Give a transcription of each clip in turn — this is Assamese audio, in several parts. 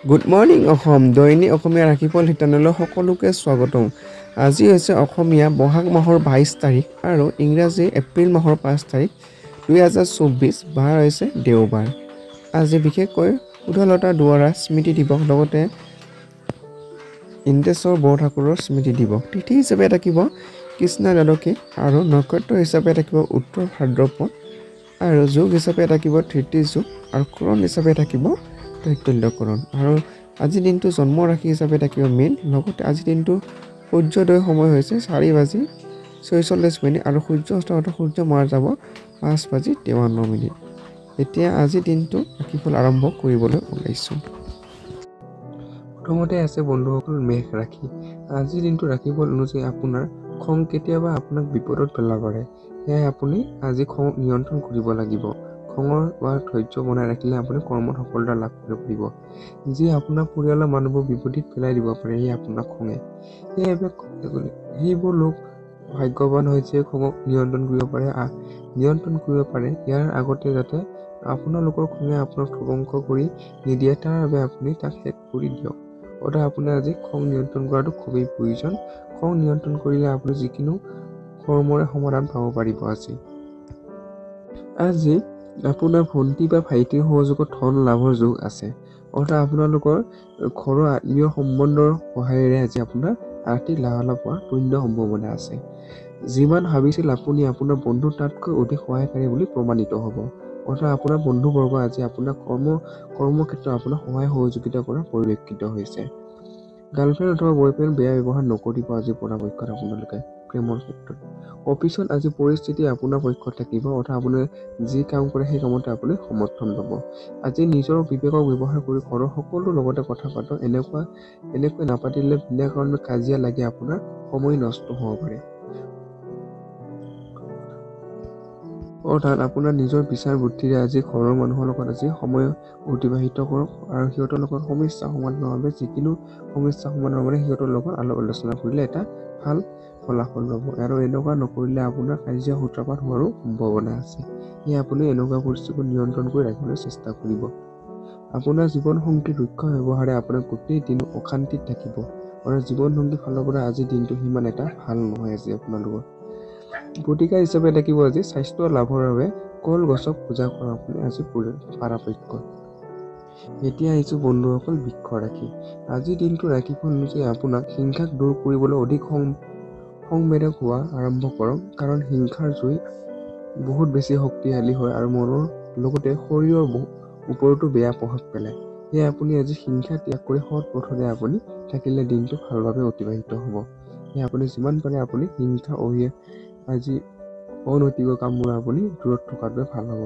গুড মৰ্ণিং অসম দৈনিক অসমীয়া ৰাখিপল শিতানলৈ সকলোকে স্বাগতম। আজি হৈছে অসমীয়া বহাগ মাহৰ 22 তাৰিখ আৰু ইংৰাজী এপ্ৰিল মাহৰ 5 তাৰিখ 2024 বাৰ হৈছে দেওবাৰ। আজি বিশেষকৈ সুধলতা দুৱৰা স্মৃতি দিৱস, লগতে ইন্দ্ৰেশ্বৰ বৰঠাকুৰৰ স্মৃতি দিৱস। তিথি হিচাপে থাকিব কৃষ্ণা দ্বাদশী আৰু নক্ষত্ৰ হিচাপে থাকিব উত্তৰ ভাদ্ৰপদ আৰু যুগ হিচাপে থাকিব তৃতীয় যুগ আৰু কৰণ হিচাপে থাকিব তৈতল্যকৰণ। আৰু আজিৰ দিনটো জন্ম ৰাশি হিচাপে থাকিব মীন, লগতে আজিৰ দিনটো সূৰ্যোদয় সময় হৈছে 4:46 আৰু সূৰ্য অস্ত সূৰ্য মৰা যাব 5:53। এতিয়া আজিৰ দিনটো ৰাশিফল আৰম্ভ কৰিবলৈ ওলাইছোঁ। প্ৰথমতে আছে বন্ধুসকল মেষ ৰাশি। আজিৰ দিনটো ৰাশিফল অনুযায়ী আপোনাৰ খং কেতিয়াবা আপোনাক বিপদত পেলাব পাৰে। সেয়ে আপুনি আজি খং নিয়ন্ত্ৰণ কৰিব লাগিব। খঙৰ বা ধৈৰ্য বনাই ৰাখিলে আপুনি কৰ্মত সফলতা লাভ কৰিব পাৰিব। যি আপোনাৰ পৰিয়ালৰ মানুহবোৰ বিপদত পেলাই দিব পাৰে সেয়ে আপোনাক খঙে। সেইবোৰ লোক ভাগ্যৱান হয় যে খঙক নিয়ন্ত্ৰণ কৰিব পাৰে। ইয়াৰ আগতে যাতে আপোনালোকৰ খঙে আপোনাক ধ্বংস কৰি নিদিয়ে তাৰ বাবে আপুনি তাক শেষ কৰি দিয়ক। অৰ্থাৎ আপুনি আজি খং নিয়ন্ত্ৰণ কৰাটো খুবেই প্ৰয়োজন। খং নিয়ন্ত্ৰণ কৰিলে আপুনি যিকোনো কৰ্মৰে সমাধান পাব পাৰিব। আজি আপোনাৰ ভণ্টি বা ভাইটিৰ সহযোগত ধন লাভৰ যোগ আছে। অৰ্থাৎ আপোনালোকৰ ঘৰৰ আত্মীয় সম্বন্ধৰ সহায়েৰে আজি আপোনাৰ আৰ্থিক লাভালাভ হোৱাৰ পূৰ্ণ সম্ভাৱনা আছে। যিমান ভাবিছিল আপুনি আপোনাৰ বন্ধু তাতকৈ অধিক সহায়কাৰী বুলি প্ৰমাণিত হ'ব। অৰ্থাৎ আপোনাৰ বন্ধুবৰ্গ আজি আপোনাৰ কৰ্মক্ষেত্ৰত আপোনাৰ সহায় সহযোগিতা কৰা পৰিলক্ষিত হৈছে। গাৰ্লফ্ৰেণ্ড অথবা বয়ফ্ৰেণ্ড বেয়া ব্যৱহাৰ নকৰিব আজি পৰাপক্ষত আপোনালোকে প্ৰেমৰ ক্ষেত্ৰত। অফিচত আজি পৰিস্থিতি আপোনাৰ পক্ষত থাকিব। অৰ্থাৎ আপুনি যি কাম কৰে সেই কামতে আপুনি সমৰ্থন পাব। আজি নিজৰ বিবেকক ব্যৱহাৰ কৰি ঘৰৰ সকলোৰ লগতে কথা পাতক। এনেকৈ নাপাতিলে বিনা কাৰণত কাজিয়া লাগি আপোনাৰ সময় নষ্ট হ'ব পাৰে। অৰ্থাৎ আপোনাৰ নিজৰ বিচাৰ বুদ্ধিৰে আজি ঘৰৰ মানুহৰ লগত আজি সময় অতিবাহিত কৰক আৰু সিহঁতৰ লগত সমস্যা সমাধানৰ বাবে যিকোনো সমস্যা সমাধানৰ বাবে সিহঁতৰ লগত আলোচনা কৰিলে এটা ভাল ফলাফল ল'ব। আৰু এনেকুৱা নকৰিলে আপোনাৰ কাজিয়া সূত্ৰপাত হোৱাৰো সম্ভাৱনা আছে। সেয়ে আপুনি এনেকুৱা পৰিস্থিতি নিয়ন্ত্ৰণ কৰি ৰাখিবলৈ চেষ্টা কৰিব। আপোনাৰ জীৱনসংগীৰ ৰুক্ষ ব্যৱহাৰে আপোনাৰ গোটেই দিন অশান্তিত থাকিব। আৰু জীৱনসংগীৰ ফালৰ পৰা আজিৰ দিনটো সিমান এটা ভাল নহয়। আজি আপোনালোকৰ প্ৰতিকাৰ হিচাপে থাকিব আজি স্বাস্থ্য লাভৰ বাবে কলগছক পূজা কৰা আপুনি আজি পৰাপক্ষত। এতিয়া আহিছো বন্ধুসকল বৃক্ষ ৰাশি। আজিৰ দিনটো ৰাশিফল অনুযায়ী আপোনাক হিংসাক দূৰ কৰিবলৈ অধিক সংবেদক হোৱা আৰম্ভ কৰক। কাৰণ হিংসাৰ জুই বহুত বেছি শক্তিশালী হয় আৰু মনৰ লগতে শৰীৰৰ ওপৰতো বেয়া প্ৰভাৱ পেলায়। সেয়ে আপুনি আজি হিংসা ত্যাগ কৰি সৎ পথৰে আপুনি থাকিলে দিনটো ভালভাৱে অতিবাহিত হ'ব। সেয়ে আপুনি যিমান পাৰে আপুনি হিংসা আজি অনৈতিক কামবোৰ আপুনি দূৰত থকাটোৱে ভাল হ'ব।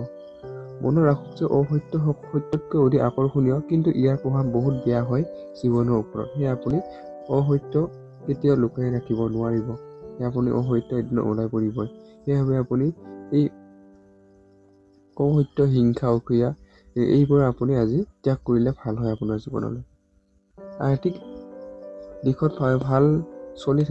মনত ৰাখক যে অসত্য সত্যতকৈ অধিক আকৰ্ষণীয়, কিন্তু ইয়াৰ প্ৰভাৱ বহুত বেয়া হয় জীৱনৰ ওপৰত। সেয়ে আপুনি অসত্য কেতিয়াও লুকাই ৰাখিব নোৱাৰিব। সেয়ে আপুনি অসত্য এদিন ওলাই পৰিবই। সেইবাবে আপুনি এই অসত্য হিংসা অসূয়া এইবোৰ আপুনি আজি ত্যাগ কৰিলে ভাল হয় আপোনাৰ জীৱনলৈ। আৰ্থিক দিশত ভাল চলি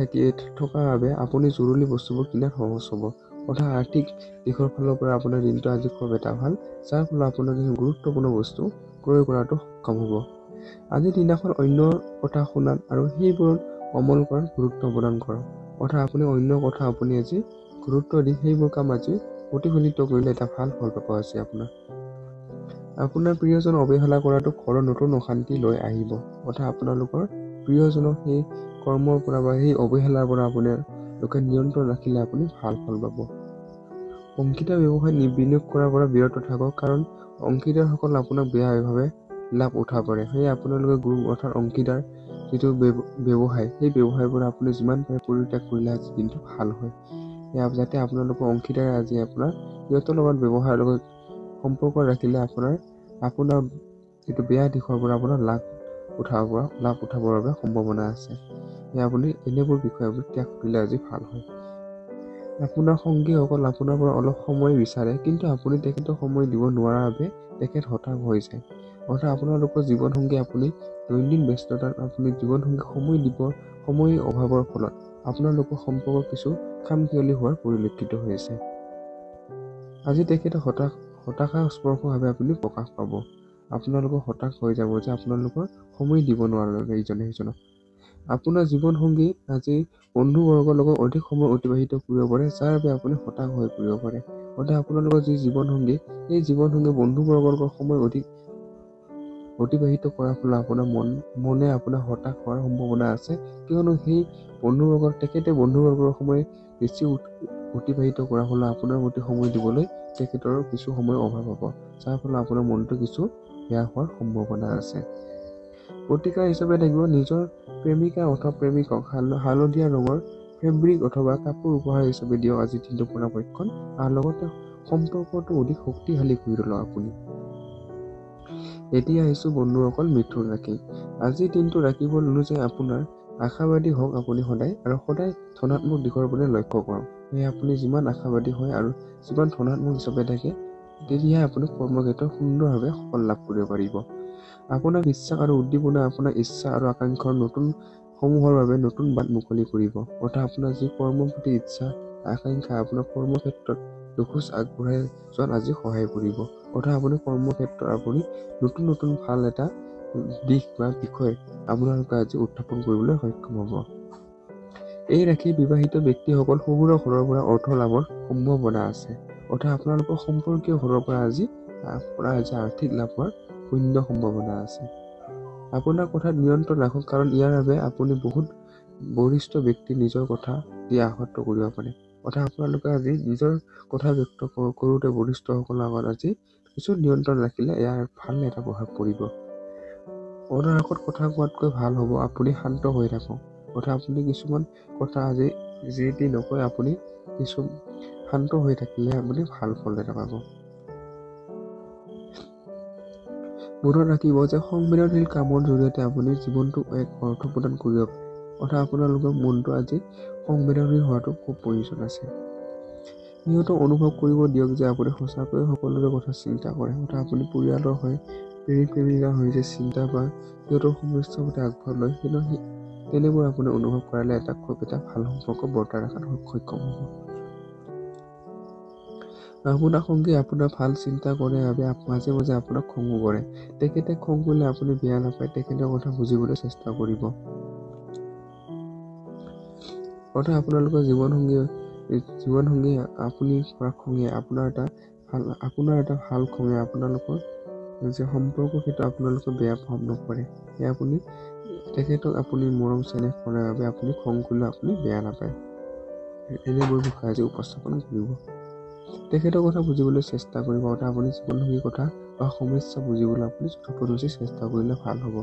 থকাৰ বাবে আপুনি জৰুৰী বস্তুবোৰ কিনাত সহজ হ'ব। অৰ্থাৎ আৰ্থিক দিশৰ ফালৰ পৰা আপোনাৰ দিনটো আজি খুব এটা ভাল, যাৰ ফলত আপোনাৰ গুৰুত্বপূৰ্ণ বস্তু ক্ৰয় কৰাটো সক্ষম হ'ব। আজিৰ দিনাখন অন্যৰ কথা শুনাত আৰু সেইবোৰত অমল কৰাত গুৰুত্ব প্ৰদান কৰক। অৰ্থাৎ আপুনি অন্যৰ কথা আপুনি আজি গুৰুত্ব দি সেইবোৰ কাম আজি প্ৰতিফলিত কৰিলে এটা ভাল ফল পাব। আছে আপোনাৰ প্ৰিয়জন অৱহেলা কৰাটো ঘৰৰ নতুন অশান্তি লৈ আহিব। অৰ্থাৎ আপোনালোকৰ প্ৰিয়জনক সেই কৰ্মৰ পৰা বা সেই অৱহেলাৰ পৰা আপোনালোকে নিয়ন্ত্ৰণ ৰাখিলে আপুনি ভাল ফল পাব। অংশীদাৰ ব্যৱসায়ত বিনিয়োগ কৰাৰ পৰা বিৰত থাকক, কাৰণ অংশীদাৰসকল আপোনাক বেয়াভাৱে লাভ উঠাব পাৰে। সেয়ে আপোনালোকে অৰ্থাৎ অংশীদাৰ যিটো ব্যৱসায় সেই ব্যৱসায়ৰ পৰা আপুনি যিমান পাৰে পৰিত্যাগ কৰিলে আজি দিনটো ভাল হয়। যাতে আপোনালোকৰ অংশীদাৰে আজি আপোনাৰ সিহঁতৰ লগত ব্যৱসায়ৰ লগত সম্পৰ্ক ৰাখিলে আপোনাৰ যিটো বেয়া দিশৰ পৰা আপোনাৰ লাভ উঠাবৰ বাবে সম্ভাৱনা আছে। সেয়ে আপুনি এনেবোৰ বিষয়বোৰ ত্যাগ কৰিলে আজি ভাল হয়। আপোনাৰ সংগীসকল আপোনাৰ পৰা অলপ সময় বিচাৰে, কিন্তু আপুনি তেখেতক সময় দিব নোৱাৰাৰ বাবে তেখেত হতাশ হৈ যায়। অৰ্থাৎ আপোনালোকৰ জীৱনসংগী আপুনি দৈনন্দিন ব্যস্ততাত আপুনি জীৱনসংগী সময়ৰ অভাৱৰ ফলত আপোনালোকৰ সম্পৰ্ক কিছু খামখেয়ালি হোৱাৰ পৰিলক্ষিত হৈছে। আজি তেখেতে হতাশাস্পৰ্শভাৱে আপুনি প্ৰকাশ পাব। আপোনালোকৰ হতাশ হৈ যাব যে আপোনালোকৰ সময় দিব নোৱাৰে ইজনে সিজনক। আপোনাৰ জীৱনসংগী আজি বন্ধুবৰ্গৰ লগত অধিক সময় অতিবাহিত কৰিব পাৰে, যাৰ বাবে আপুনি হতাশ হৈ পৰিব পাৰে। অৰ্থাৎ আপোনালোকৰ যি জীৱনসংগী, এই জীৱনসংগী বন্ধুবৰ্গৰ লগত সময় অতিবাহিত কৰাৰ ফলত আপোনাৰ মনে আপোনাৰ হতাশ হোৱাৰ সম্ভাৱনা আছে, কিয়নো সেই বন্ধুবৰ্গৰ সময় বেছি অতিবাহিত কৰাৰ ফলত আপোনাৰ প্ৰতি সময় দিবলৈ তেখেতৰ কিছু সময় অভাৱ হ'ব, যাৰ ফলত আপোনাৰ মনটো কিছু বেয়া হোৱাৰ সম্ভাৱনা আছে। প্ৰতিকাৰ হিচাপে থাকিব নিজৰ প্ৰেমিকা অথবা প্ৰেমিকক হালধীয়া ৰঙৰ ফেব্ৰিক অথবা কাপোৰ উপহাৰ হিচাপে দিয়ক আজিৰ দিনটো পৰাপক্ষত, আৰু লগতে সম্পৰ্কটো অধিক শক্তিশালী কৰি তোলক আপুনি। এতিয়া আহিছোঁ বন্ধুসকল মিথুন ৰাশি। আজিৰ দিনটো ৰাখিব অনুযায়ী আপোনাৰ আশাবাদী হওক আপুনি সদায়, আৰু সদায় ধনাত্মক দিশৰ পৰা লক্ষ্য কৰক। সেয়ে আপুনি যিমান আশাবাদী হয় আৰু যিমান ধনাত্মক হিচাপে থাকে, তেতিয়াহে আপুনি কৰ্মক্ষেত্ৰত সুন্দৰভাৱে সফল লাভ কৰিব পাৰিব। আপোনাৰ বিশ্বাস আৰু উদ্দীপনা আপোনাৰ ইচ্ছা আৰু আকাংক্ষাৰ সমূহৰ বাবে নতুন বাট মুকলি কৰিব। অৰ্থাৎ আপোনাৰ যি কৰ্মৰ প্ৰতি ইচ্ছা আকাংক্ষা আপোনাৰ কৰ্মক্ষেত্ৰত দুখোজ আগবঢ়াই যোৱাত আজি সহায় কৰিব। অৰ্থাৎ আপুনি কৰ্মক্ষেত্ৰত আপুনি নতুন ভাল এটা দিশ বা বিষয় আপোনালোকে আজি উত্থাপন কৰিবলৈ সক্ষম হ'ব। এই ৰাশি বিবাহিত ব্যক্তিসকল শহুৰৰ ঘৰৰ পৰা অৰ্থ লাভৰ সম্ভাৱনা আছে। অৰ্থাৎ আপোনালোকৰ সম্পৰ্কীয় ঘৰৰ পৰা আজি আৰ্থিক লাভৰ শূন্য সম্ভাৱনা আছে। আপোনাৰ কথাত নিয়ন্ত্ৰণ ৰাখক, কাৰণ ইয়াৰ বাবে আপুনি বহুত বৰিষ্ঠ ব্যক্তি নিজৰ কথা দি আহত কৰিব পাৰে। অৰ্থাৎ আপোনালোকে আজি নিজৰ কথা ব্যক্ত কৰোঁতে বৰিষ্ঠসকলৰ আগত আজি কিছু নিয়ন্ত্ৰণ ৰাখিলে ইয়াৰ ভাল এটা প্ৰভাৱ পৰিব। অনাহকত কথা কোৱাতকৈ ভাল হ'ব আপুনি শান্ত হৈ থাকক। অৰ্থাৎ আপুনি কিছুমান কথা আজি যি টি নকৈ আপুনি কিছু শান্ত হৈ থাকিলে আপুনি ভাল ফল এটা পাব। মনত ৰাখিব যে সংবেদনশীল কামৰ জৰিয়তে আপুনি জীৱনটোক এক অৰ্থ প্ৰদান কৰিব পাৰে। অৰ্থাৎ আপোনালোকৰ মনটো আজি সংবেদনশীল হোৱাটো খুব প্ৰয়োজন আছে। সিহঁতক অনুভৱ কৰিব দিয়ক যে আপুনি সঁচাকৈয়ে সকলোৰে কথা চিন্তা কৰে। অৰ্থাৎ আপুনি পৰিয়ালৰ হৈ প্ৰেমিকাৰ হৈ যে চিন্তা বা সিহঁতৰ সমস্যাৰ প্ৰতি আগভাগ লয়, কিন্তু তেনেবোৰ আপুনি অনুভৱ কৰালে খুব এটা ভাল সম্পৰ্ক বৰ্তাই ৰখাত সক্ষম হ'ব। আপোনাৰ সংগী আপোনাৰ ভাল চিন্তা কৰে বাবে মাজে মাজে আপোনাক খঙো কৰে। তেখেতে খং কৰিলে আপুনি বেয়া নাপায়, তেখেতৰ কথা বুজিবলৈ চেষ্টা কৰিব। অৰ্থাৎ আপোনালোকৰ জীৱনসংগী আপুনি কৰা খঙে আপোনাৰ এটা ভাল খঙে আপোনালোকৰ যে সম্পৰ্কৰ ক্ষেত্ৰত আপোনালোকে বেয়া প্ৰভাৱ নপৰে। সেয়ে আপুনি তেখেতক আপুনি মৰম চেনেহ কৰাৰ বাবে আপুনি খং কৰিলে আপুনি বেয়া নাপায়। এনেবোৰ বিষয় আজি উপস্থাপন কৰিব। তেখেতৰ কথা বুজিবলৈ চেষ্টা কৰিব। অৰ্থাৎ আপুনি জীৱনসংগীৰ কথা বা সমস্যা বুজিবলৈ আপুনি যথোপযোগী চেষ্টা কৰিলে ভাল হ'ব।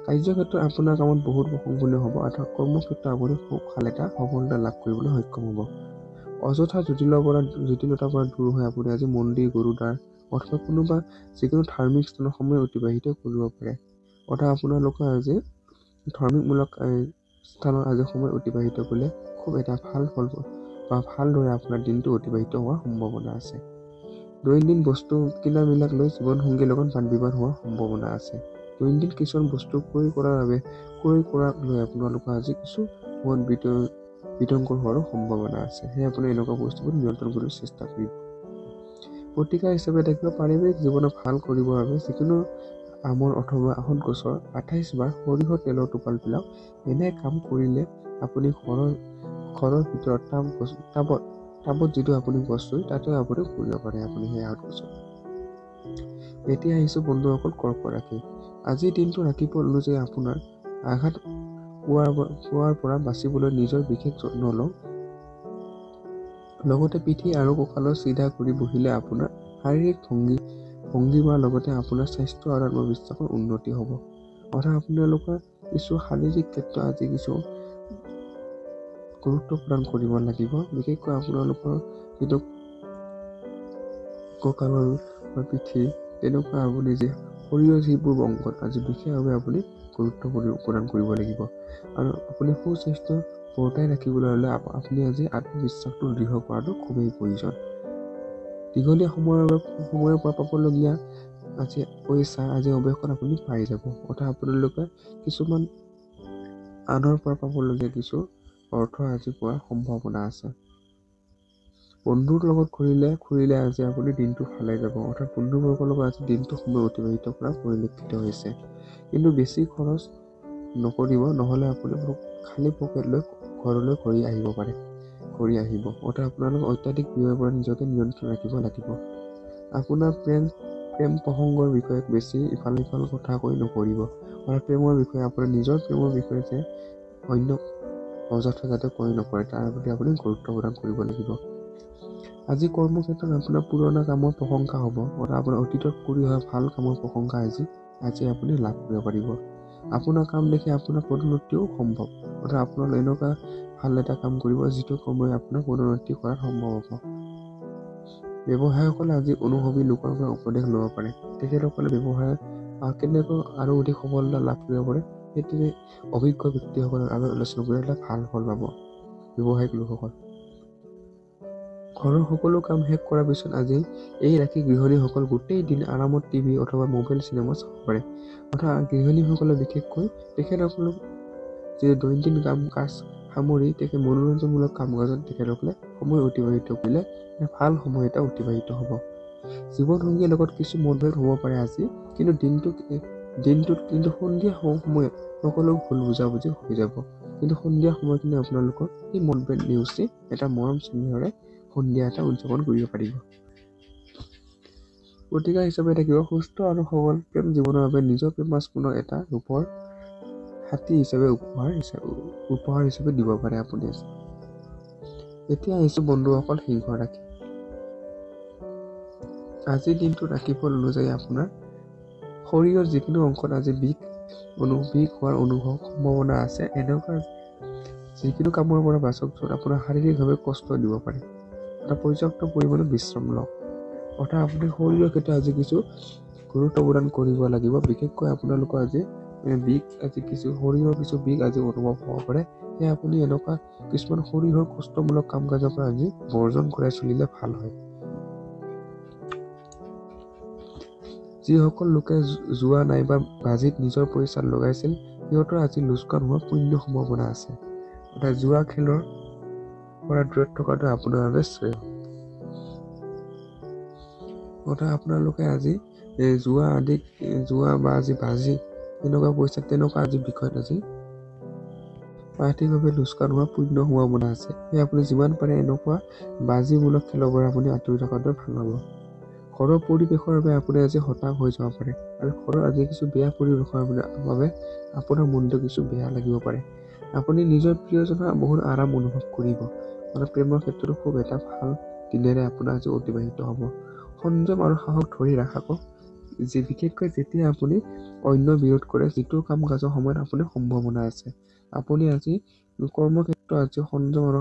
কাৰ্যক্ষেত্ৰত আপোনাৰ কামত বহুত প্ৰশংসনীয় হ'ব। অৰ্থাৎ কৰ্মক্ষেত্ৰত আপুনি খুব ভাল এটা সফলতা লাভ কৰিবলৈ সক্ষম হ'ব। অযথা জটিলতাৰ পৰা দূৰ হৈ আপুনি আজি মন্দিৰ, গুৰুদ্বাৰ অথবা কোনোবা যিকোনো ধাৰ্মিক স্থানত সময় অতিবাহিত কৰিব পাৰে। অৰ্থাৎ আপোনালোকে আজি ধাৰ্মিকমূলক স্থানত আজি সময় অতিবাহিত কৰিলে খুব এটা ভাল ফল বা ভালদৰে আপোনাৰ দিনটো অতিবাহিত হোৱাৰ সম্ভাৱনা আছে। দৈনন্দিন বস্তু কিনা মিলাক লৈ জীৱনসংগীৰ লগত বাদ বিবাদ হোৱাৰ সম্ভাৱনা আছে। দৈনন্দিন কিছুমান বস্তু ক্ৰয় কৰাক লৈ আপোনালোকৰ আজি কিছু মত বিতংকৰ হোৱাৰো সম্ভাৱনা আছে। সেয়ে আপুনি এনেকুৱা বস্তুবোৰ নিয়ন্ত্ৰণ কৰিবলৈ চেষ্টা কৰিব। প্ৰতিকাৰ হিচাপে থাকিব পাৰিবাৰিক জীৱনত ভাল কৰিবৰ বাবে যিকোনো আমৰ অথবা আহঁত গছৰ 28 বাৰ সৰিয়হৰ তেলৰ টোপাল পেলাওক। এনে কাম কৰিলে আপুনি ঘৰৰ ভিতৰত টাবত যিটো আপুনি গছ ৰুই তাতে আপুনি কৰিব পাৰে আপুনি সেই আহঁত গছত। এতিয়া আহিছোঁ বন্ধুসকল কৰ্কট ৰাশি। আজিৰ দিনটো ৰাখিব অনুযায়ী আপোনাৰ আঘাত পোৱাৰ পৰা বাচিবলৈ নিজৰ বিশেষ যত্ন লওক। লগতে পিঠি আৰু কঁকালৰ চিধা কৰি বহিলে আপোনাৰ শাৰীৰিক ভংগীমাৰ লগতে আপোনাৰ স্বাস্থ্য আৰু আত্মবিশ্বাসৰ উন্নতি হ'ব। অৰ্থাৎ আপোনালোকৰ কিছু শাৰীৰিক ক্ষেত্ৰত আজি কিছু গুৰুত্ব প্ৰদান কৰিব লাগিব। বিশেষকৈ আপোনালোকৰ যিটো কঁকালৰ বা পিঠি তেনেকুৱা আপুনি যে শৰীৰৰ যিবোৰ অংগত আজি বিশেষভাৱে আপুনি গুৰুত্ব প্ৰদান কৰিব লাগিব। আৰু আপুনি সুস্বাস্থ্য বৰ্তাই ৰাখিবলৈ হ'লে আপুনি আজি আত্মবিশ্বাসটো দৃঢ় কৰাটো খুবেই প্ৰয়োজন। দীঘলীয়া সময়ৰ পৰা পাবলগীয়া আজি পইচা আজি অৱশেষত আপুনি পাই যাব। অৰ্থাৎ আপোনালোকে কিছুমান আনৰ পৰা পাবলগীয়া কিছু অৰ্থ আজি পোৱাৰ সম্ভাৱনা আছে। বন্ধুৰ লগত ঘূৰিলে আজি আপুনি দিনটো ভালে যাব, অৰ্থাৎ বন্ধুবৰ্গৰ লগত আজি দিনটো সময় অতিবাহিত কৰা পৰিলক্ষিত হৈছে। কিন্তু বেছি খৰচ নকৰিব, নহ'লে আপুনি খালী পকেট লৈ ঘৰলৈ ঘূৰি আহিব, অৰ্থাৎ আপোনালোকে অত্যাধিক ব্যয়ৰ পৰা নিজকে নিয়ন্ত্ৰণ ৰাখিব লাগিব। আপোনাৰ প্ৰেম প্ৰসংগৰ বিষয়ে বেছি ইফাল সিফাল কথা কৈ নকৰিব, অৰ্থাৎ প্ৰেমৰ বিষয়ে আপোনাৰ নিজৰ প্ৰেমৰ বিষয়ে যে অন্য অযথা যাতে কৈ নকৰে তাৰ প্ৰতি আপুনি গুৰুত্ব প্ৰদান কৰিব লাগিব। আজি কৰ্মক্ষেত্ৰত আপোনাৰ পুৰণা কামৰ প্ৰশংসা হ'ব, অৰ্থাৎ আপোনাৰ অতীতত কৰি হোৱা ভাল কামৰ প্ৰশংসা আজি আপুনি লাভ কৰিব পাৰিব। আপোনাৰ কাম দেখি আপোনাৰ পদোন্নতিও সম্ভৱ, অৰ্থাৎ আপোনাৰ এনেকুৱা ভাল এটা কাম কৰিব যিটো সময় আপোনাৰ পদোন্নতি কৰাত সম্ভৱ হ'ব। ব্যৱসায়ীসকলে আজি অনুভৱী লোকৰ পৰা উপদেশ ল'ব পাৰে। তেখেতসকলে ব্যৱসায় কেনেকৈ আৰু অধিক সফলতা লাভ কৰিব পাৰে সেইটোৱে অভিজ্ঞ ব্যক্তিসকলৰ আৰু আলোচনা কৰি এটা ভাল ফল পাব। ব্যৱসায়িক লোকসকল ঘৰৰ সকলো কাম শেষ কৰাৰ পিছত আজি এই ৰাখি গৃহিণীসকল গোটেই দিন আৰামত টিভি অথবা মোবাইল চিনেমা চাব পাৰে, অৰ্থাৎ গৃহিণীসকলে বিশেষকৈ তেখেতসকলক যে দৈনন্দিন কাম কাজ সামৰি মনোৰঞ্জনমূলক কাম কাজত তেখেতসকলে সময় অতিবাহিত কৰিলে ভাল সময় এটা অতিবাহিত হ'ব। জীৱনসংগীৰ লগত কিছু মতভেদ হ'ব পাৰে আজি, কিন্তু দিনটোত কিন্তু সন্ধিয়া সময়ত সকলো ভুল বুজাবুজি হৈ যাব। কিন্তু সন্ধিয়া সময়খিনি আপোনালোকৰ এই মতভেদ নেওচি এটা মৰম চেনেহৰে সন্ধিয়া এটা উদযাপন কৰিব পাৰিব। প্ৰতিকাৰ হিচাপে থাকিব সুস্থ আৰু সবল প্ৰেম জীৱনৰ বাবে নিজৰ প্ৰেমাস্পদক এটা ৰূপৰ হাতী হিচাপে উপহাৰ হিচাপে দিব পাৰে আপুনি। এতিয়া আহিছোঁ বন্ধুসকল সিংহ ৰাশি। আজিৰ দিনটো ৰাশিফল অনুযায়ী আপোনাৰ শৰীৰৰ যিকোনো অংশত আজি বিষ হোৱাৰ সম্ভাৱনা আছে। এনেকুৱা যিকোনো কামৰ পৰা বাচক য'ত আপোনাৰ শাৰীৰিকভাৱে কষ্ট দিব পাৰে, এটা পৰ্যাপ্ত পৰিমাণে বিশ্ৰাম লওক, অৰ্থাৎ আপুনি শৰীৰৰ ক্ষেত্ৰত আজি কিছু গুৰুত্ব প্ৰদান কৰিব লাগিব। বিশেষকৈ আপোনালোকৰ আজি শৰীৰৰ কিছু বিষ আজি অনুভৱ হ'ব পাৰে, সেয়ে আপুনি এনেকুৱা কিছুমান শৰীৰৰ কষ্টমূলক কাম কাজৰ পৰা আজি বৰ্জন কৰাই চলিলে ভাল হয়। যিসকল লোকে জুৱা নাইবা বাজিত নিজৰ পইচা লগাইছিল সিহঁতৰ আজি লোকচান হোৱাৰ পূৰ্ণ সম্ভাৱনা আছে, অৰ্থাৎ জুৱা খেলৰ পৰা দূৰত থকাটো আপোনাৰ বাবে শ্ৰেয়। অৰ্থাৎ আপোনালোকে আজি জুৱা বা আজি বাজি তেনেকুৱা আজি বিষয়ত আজি আৰ্থিকভাৱে লোকচান হোৱাৰ পূৰ্ণ সম্ভাৱনা আছে। সেয়ে আপুনি যিমান পাৰে এনেকুৱা বাজিমূলক খেলৰ পৰা আপুনি আঁতৰি থকাটো ভাল হ'ব। ঘৰৰ পৰিৱেশৰ বাবে আপুনি আজি হতাশ হৈ যাব পাৰে, আৰু ঘৰৰ আজি কিছু বেয়া পৰিৱেশৰ বাবে আপোনাৰ মনটো কিছু বেয়া লাগিব পাৰে। আপুনি নিজৰ প্ৰিয়জনৰ বহুত আৰাম অনুভৱ কৰিব, মানে প্ৰেমৰ ক্ষেত্ৰতো খুব এটা ভাল দিনেৰে আপোনাৰ আজি অতিবাহিত হ'ব। সংযম আৰু সাহস ধৰি ৰাখক, বিশেষকৈ যেতিয়া আপুনি অন্য বিৰোধ কৰে, যিটো কাম কাজৰ সময়ত আপুনি সম্ভাৱনা আছে। আপুনি আজি কৰ্মক্ষেত্ৰত আজি সংযম আৰু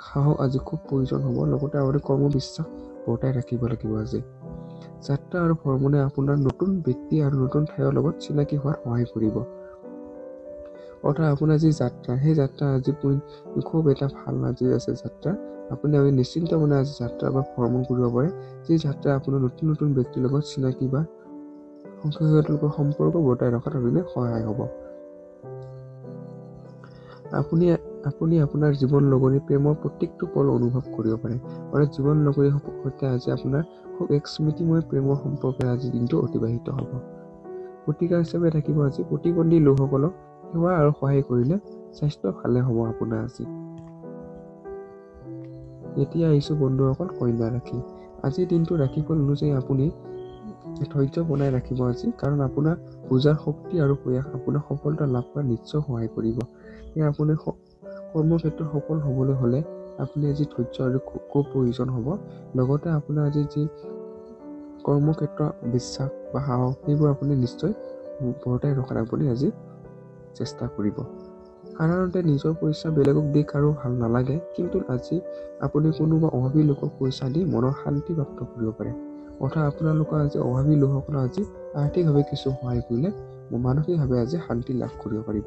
সাহস আজি খুব প্ৰয়োজন হ'ব। লগতে আপুনি কৰ্মবিশ্বাস বৰ্তাই ৰাখিব লাগিব। আজি যাত্ৰা আৰু ভ্ৰমণে আপোনাৰ নতুন ব্যক্তি আৰু নতুন ঠাইৰ লগত চিনাকি হোৱাত সহায় কৰিব, অৰ্থাৎ আপোনাৰ যি যাত্ৰা সেই যাত্ৰা আজি খুব এটা ভাল আজি আছে যাত্ৰা। আপুনি নিশ্চিন্ত মনে আজি যাত্ৰা বা ভ্ৰমণ কৰিব পাৰে, যি যাত্ৰা আপোনাৰ নতুন ব্যক্তিৰ লগত চিনাকি বা সংখ্যাগত সম্পৰ্ক বৰ্তাই ৰখাত আপোনাক সহায় হ'ব। আপুনি আপোনাৰ জীৱন লগৰী প্ৰেমৰ প্ৰত্যেকটো পল অনুভৱ কৰিব পাৰে, অৰ্থাৎ জীৱন লগৰীৰ সৈতে আজি আপোনাৰ খুব এক স্মৃতিময় প্ৰেমৰ সম্পৰ্কে আজি দিনটো অতিবাহিত হ'ব। প্ৰতিকাৰ হিচাপে থাকিব আজি প্ৰতিবন্ধী লোকসকলক সেৱা আৰু সহায় কৰিলে স্বাস্থ্য ভালে হ'ব আপোনাৰ আজি। এতিয়া আহিছোঁ বন্ধুসকল কন্যা ৰাশি। আজিৰ দিনটো ৰাশিফল অনুযায়ী আপুনি ধৈৰ্য বনাই ৰাখিব আজি, কাৰণ আপোনাৰ বুজাৰ শক্তি আৰু প্ৰয়াস আপোনাৰ সফলতা লাভ কৰাত নিশ্চয় সহায় কৰিব। সেয়ে আপুনি কৰ্মক্ষেত্ৰত সফল হ'বলৈ হ'লে আপুনি আজি ধৈৰ্য আৰু খুব প্ৰয়োজন হ'ব। লগতে আপোনাৰ আজি যি কৰ্মক্ষেত্ৰৰ বিশ্বাস বা সাহস সেইবোৰ আপুনি নিশ্চয় বৰ্তাই ৰখাত আপুনি আজি চেষ্টা কৰিব। সাধাৰণতে নিজৰ পইচা বেলেগক দি কাৰো ভাল নালাগে, কিন্তু আজি আপুনি কোনোবা অভাৱী লোকক পইচা দি মনৰ শান্তি প্ৰাপ্ত কৰিব পাৰে, অৰ্থাৎ আপোনালোকৰ আজি অভাৱী লোকসকলক আজি আৰ্থিকভাৱে কিছু সহায় কৰিলে মানসিকভাৱে আজি শান্তি লাভ কৰিব পাৰিব।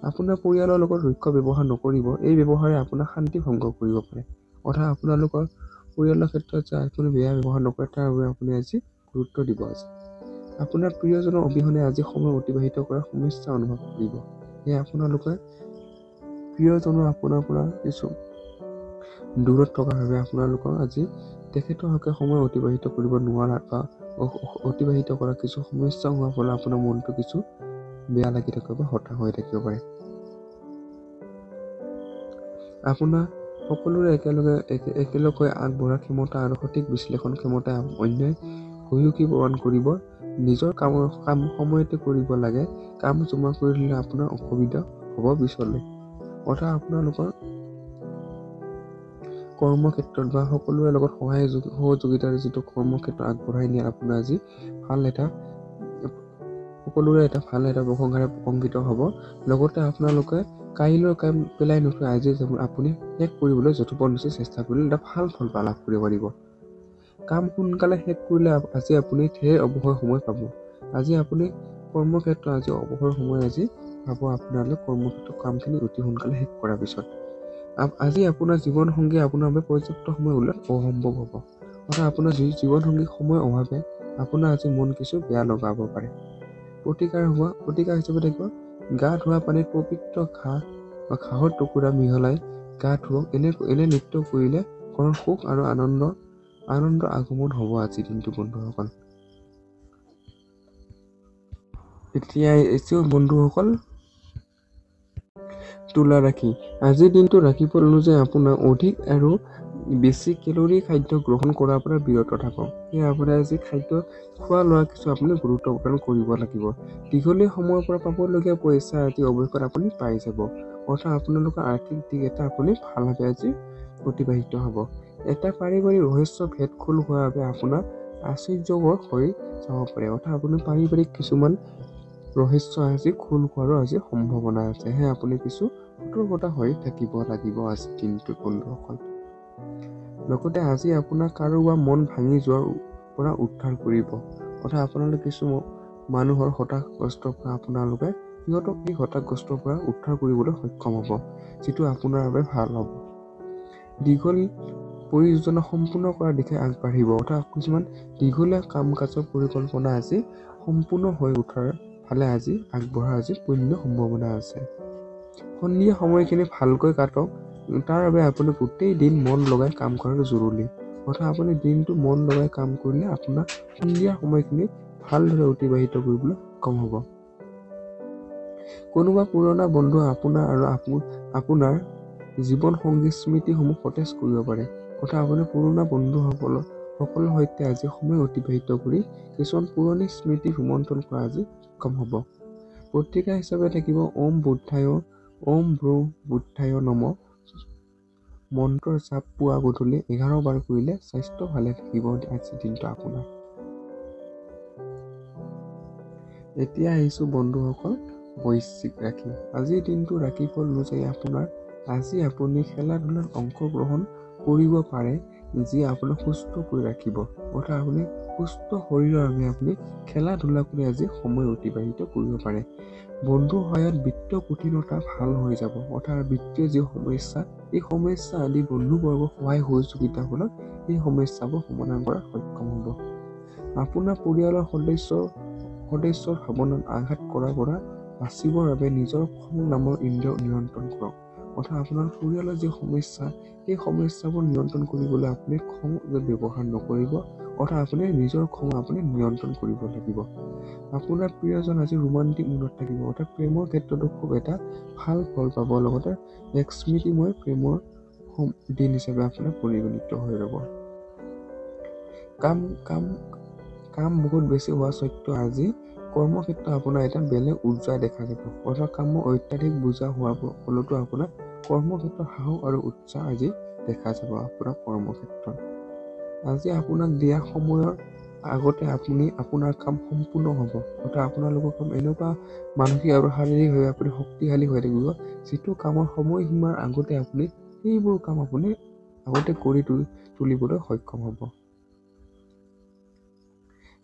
আপোনাৰ পৰিয়ালৰ লগত ৰুক্ষ ব্যৱহাৰ নকৰিব, এই ব্যৱহাৰে আপোনাৰ শান্তি ভংগ কৰিব পাৰে, অৰ্থাৎ আপোনালোকৰ পৰিয়ালৰ ক্ষেত্ৰত যে আপুনি বেয়া ব্যৱহাৰ নকৰে তাৰ বাবে আপুনি আজি গুৰুত্ব দিব। আজি আপোনাৰ প্ৰিয়জনৰ অবিহনে আজি সময় অতিবাহিত কৰাৰ সমস্যা অনুভৱ কৰিব। সেয়ে আপোনালোকে প্ৰিয়জনৰ আপোনাৰ পৰা কিছু দূৰত থকাৰ বাবে আপোনালোকৰ আজি তেখেতৰ হকে সময় অতিবাহিত কৰিব নোৱাৰা বা অতিবাহিত কৰা কিছু সমস্যা হোৱাৰ ফলত আপোনাৰ মনটো কিছু বেয়া লাগি থাকিব বা হতাশ হৈ থাকিব পাৰে। আপোনাৰ সকলোৰে একেলগে আগবঢ়া ক্ষমতা আৰু সঠিক বিশ্লেষণ ক্ষমতা অন্যই সহযোগী প্ৰদান কৰিব। নিজৰ কাম সময়তে কৰিব লাগে। কাম জমা কৰি দিলে আপোনাৰ অসুবিধা হ'ব পিছলৈ। অৰ্থাৎ আপোনালোকৰ কৰ্মক্ষেত্ৰত বা সকলোৰে লগত সহযোগিতাৰ যিটো কৰ্মক্ষেত্ৰ আগবঢ়াই নিয়াত আপোনাৰ আজি সকলোৰে ভাল এটা প্ৰশংসাৰে প্ৰশংসিত হ'ব। লগতে আপোনালোকে কাইলৈ কাম পেলাই নথৈ আজি আপুনি শেষ কৰিবলৈ যথোপনিষ্ঠ চেষ্টা কৰিলে এটা ভাল ফল লাভ কৰিব পাৰিব। কাম সোনকালে শেষ কৰিলে আজি আপুনি ঢেৰ অৱসৰ সময় পাব। আজি আপুনি কৰ্মক্ষেত্ৰ আজি অৱসৰ সময় আজি পাব আপোনালোকে কৰ্মক্ষেত্ৰৰ কামখিনি অতি সোনকালে শেষ কৰাৰ পিছত। আজি আপোনাৰ জীৱনসংগী আপোনাৰ বাবে পৰ্যাপ্ত সময় উলিওৱাত অসম্ভৱ হ'ব। অৰ্থাৎ আপোনাৰ জীৱনসংগী সময় অভাৱে আপোনাৰ আজি মন কিছু বেয়া লগাব পাৰে। প্ৰতিকাৰ হিচাপে থাকিব গা ধোৱা পানীত পবিত্ৰ ঘাঁহৰ টুকুৰা মিহলাই গা ধুৱক। এনে নৃত্য কৰিলে ঘৰৰ সুখ আৰু আনন্দৰ আগমন হ'ব আজিৰ দিনটো বন্ধুসকল। এতিয়া বন্ধুসকল তুলা ৰাশি। আজিৰ দিনটো ৰাশিফল অনুযায়ী আপোনাৰ অধিক আৰু বেছি কেলৰি খাদ্য গ্ৰহণ কৰাৰ পৰা বিৰত থাকক। সেয়ে আপোনাৰ আজি খাদ্য খোৱা লোৱা কিছু আপুনি গুৰুত্ব প্ৰদান কৰিব লাগিব। দীঘলীয়া সময়ৰ পৰা পাবলগীয়া পইচা আজি অৱশেষত আপুনি পাই যাব। অৰ্থাৎ আপোনালোকৰ আৰ্থিক দিশ এটা আপুনি ভালভাৱে আজি অতিবাহিত হ'ব। এটা পাৰিবাৰিক ৰহস্য ভেদ খোল হোৱাৰ বাবে আপোনাৰ আশ্চৰ্যকৰ হৈ যাব পাৰে। অৰ্থাৎ আপুনি পাৰিবাৰিক কিছুমান ৰহস্য আজি খোল হোৱাৰো আজি সম্ভাৱনা আছে। সেয়ে আপুনি কিছু সতৰ্কতা হৈ থাকিব লাগিব আজিৰ দিনটো বন্ধুসকল। লগতে আজি আপোনাৰ কাৰোবাৰ মন ভাঙি যোৱাৰ পৰা উদ্ধাৰ কৰিব। অৰ্থাৎ আপোনালোকে কিছু মানুহৰ হতাশাগ্ৰস্তৰ পৰা আপোনালোকে সিহঁতক এই হতাশাগ্ৰস্তৰ পৰা উদ্ধাৰ কৰিবলৈ সক্ষম হ'ব, যিটো আপোনাৰ বাবে ভাল হ'ব। দীঘল পৰিযোজনা সম্পূৰ্ণ কৰাৰ দিশে আগবাঢ়িব। অৰ্থাৎ কিছুমান দীঘলীয়া কাম কাজৰ পৰিকল্পনা আজি সম্পূৰ্ণ হৈ উঠাৰ ফালে আজি আগবঢ়াৰ আজি পূৰ্ণ সম্ভাৱনা আছে। সন্ধিয়া সময়খিনি ভালকৈ কাটক। তাৰ বাবে আপুনি গোটেই দিন মন লগাই কাম কৰাটো জৰুৰী। অৰ্থাৎ আপুনি দিনটো মন লগাই কাম কৰিলে আপোনাৰ সন্ধিয়া সময়খিনি ভালদৰে অতিবাহিত কৰিবলৈ সক্ষম হ'ব। কোনোবা পুৰণা বন্ধু আপোনাৰ জীৱন সংগীৰ স্মৃতিসমূহ সতেজ কৰিব পাৰে। অৰ্থাৎ আপুনি পুৰণা বন্ধুসকলৰ সৈতে আজি সময় অতিবাহিত কৰি কিছুমান পুৰণি স্মৃতি ৰোমন্থন কৰা আজি সক্ষম হ'ব। পত্ৰিকা হিচাপে থাকিব ওম ব্ৰো বুদ্ধায় নমঃ মন্ত্ৰৰ জাপ পুৱা গধূলি 11 বাৰ কৰিলে স্বাস্থ্য ভালে থাকিব আজিৰ দিনটো আপোনাৰ। এতিয়া আহিছোঁ বন্ধুসকল বৃশ্চিক ৰাশি। আজিৰ দিনটো ৰাশিফল অনুযায়ী আজি আপুনি খেলা ধূলাত অংশগ্ৰহণ কৰিব পাৰে, যি আপোনাক সুস্থ কৰি ৰাখিব। অৰ্থাৎ আপুনি সুস্থ শৰীৰৰ বাবে আপুনি খেলা ধূলা কৰি আজি সময় অতিবাহিত কৰিব পাৰে। বন্ধুৰ সহায়ত বিত্তীয় কঠিনতা ভাল হৈ যাব। অৰ্থাৎ বিত্তীয় যি সমস্যা, এই সমস্যা আদি বন্ধুবৰ্গৰ সহায় সহযোগিতাৰ ফলত এই সমস্যাবোৰ সমাধান কৰাত সক্ষম হ'ব। আপোনাৰ পৰিয়ালৰ সদস্যৰ ভাৱনাত আঘাত কৰাৰ পৰা বাচিবৰ বাবে নিজৰ খং নামৰ ইন্দ্ৰিয় নিয়ন্ত্ৰণ কৰক। অৰ্থাৎ আপোনাৰ পৰিয়ালৰ যি সমস্যা, এই সমস্যাবোৰ নিয়ন্ত্ৰণ কৰিবলৈ আপুনি খং ব্যৱহাৰ নকৰিব। অৰ্থাৎ আপুনি নিজৰ খং আপুনি নিয়ন্ত্ৰণ কৰিব লাগিব। আপোনাৰ প্ৰিয়জন আজি ৰোমান্টিক মুডত থাকিব। অৰ্থাৎ প্ৰেমৰ ক্ষেত্ৰতো খুব এটা ভাল ফল পাব। লগতে এক স্মৃতিময় প্ৰেমৰ দিন হিচাপে আপোনাৰ পৰিগণিত হৈ ৰ'ব। কাম বহুত বেছি হোৱা স্বত্বেও আজি কৰ্মক্ষেত্ৰত আপোনাৰ এটা বেলেগ উৰ্জা দেখা যাব। অৰ্থাৎ কামৰ অত্যাধিক বোজা হোৱাৰ ফলতো আপোনাৰ কৰ্মক্ষেত্ৰত সাহস আৰু উৎসাহ আজি দেখা যাব আপোনাৰ কৰ্মক্ষেত্ৰত। আজি আপোনাক দিয়া সময়ৰ আগতে আপোনাৰ কাম সম্পূৰ্ণ হ'ব। অৰ্থাৎ আপোনালোকৰ কাম এনেকুৱা মানসিক আৰু শাৰীৰিকভাৱে আপুনি শক্তিশালী হৈ থাকিব, যিটো কামৰ সময়সীমাৰ আগতে আপুনি সেইবোৰ কাম আপুনি আগতে কৰি তুলিবলৈ সক্ষম হ'ব।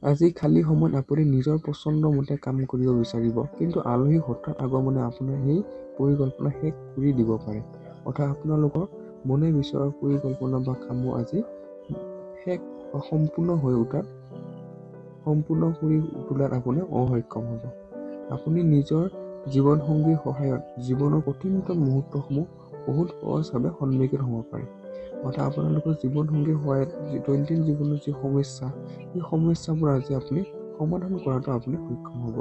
আজি খালী সময়ত আপুনি নিজৰ পচন্দ মতে কাম কৰিব বিচাৰিব, কিন্তু আলহী হঠাৎ আগমনে আপোনাৰ সেই পৰিকল্পনা শেষ কৰি দিব পাৰে। অৰ্থাৎ আপোনালোকৰ মনে বিচৰা পৰিকল্পনা বা কামো আজি সম্পূৰ্ণ কৰি তোলাত আপুনি অসক্ষম হ'ব। আপুনি নিজৰ জীৱনসংগীৰ সহায়ত জীৱনৰ কঠিনতম মুহূৰ্তসমূহ বহুত সহজভাৱে সন্মুখীন হ'ব পাৰে। অৰ্থাৎ আপোনালোকৰ জীৱনসংগী হোৱাৰ দৈনন্দিন জীৱনৰ যি সমস্যা, সেই সমস্যাবোৰ আজি আপুনি সমাধান কৰাটো আপুনি সক্ষম হ'ব।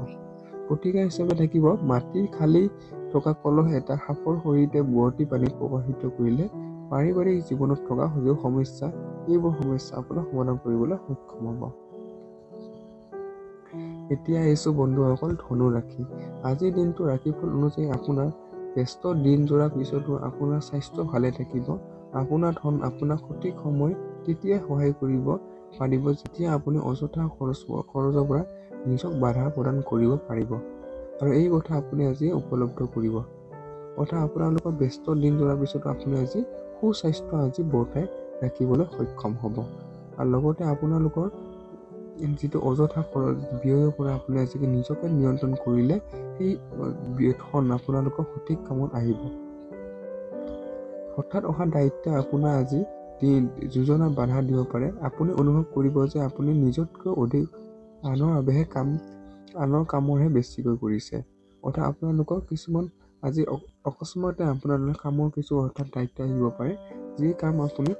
প্ৰতিকাৰ হিচাপে থাকিব মাটি খালি থকা কলহ এটা সাপৰ সৈতে বোৱতী পানীত প্ৰৱাহিত কৰিলে পাৰিবাৰিক জীৱনত থকা যি সমস্যা, এইবোৰ সমস্যা আপোনাৰ সমাধান কৰিবলৈ সক্ষম হ'ব। এতিয়া আহিছোঁ বন্ধুসকল ধনু ৰাশি। আজিৰ দিনটো ৰাশিফল অনুযায়ী আপোনাৰ ব্যস্ত দিন যোৱাৰ পিছতো আপোনাৰ স্বাস্থ্য ভালে থাকিব। আপোনাৰ ধন আপোনাক সঠিক সময় তেতিয়াই সহায় কৰিব পাৰিব যেতিয়া আপুনি অযথা খৰচৰ পৰা নিজক বাধা প্ৰদান কৰিব পাৰিব, আৰু এই কথা আপুনি আজি উপলব্ধ কৰিব। অৰ্থাৎ আপোনালোকৰ ব্যস্ত দিন যোৱাৰ পিছতো আপুনি আজি সুস্বাস্থ্য আজি বৰ্তাই ৰাখিবলৈ সক্ষম হ'ব। আৰু লগতে আপোনালোকৰ যিটো অযথা ব্যয়ৰ পৰা আপুনি আজি নিজকে নিয়ন্ত্ৰণ কৰিলে সেই ধন আপোনালোকৰ সঠিক কামত আহিব। হঠাৎ অহা দায়িত্ব আপোনাৰ আজি যোজনাত বাধা দিব পাৰে। আপুনি অনুভৱ কৰিব যে আপুনি নিজতকৈ অধিক আনৰ কামৰহে বেছিকৈ কৰিছে। অৰ্থাৎ আপোনালোকৰ কিছুমান আজি অকস্মাতে আপোনালোকৰ কামৰ কিছু হঠাৎ দায়িত্ব আহিব পাৰে, যি কাম আপুনি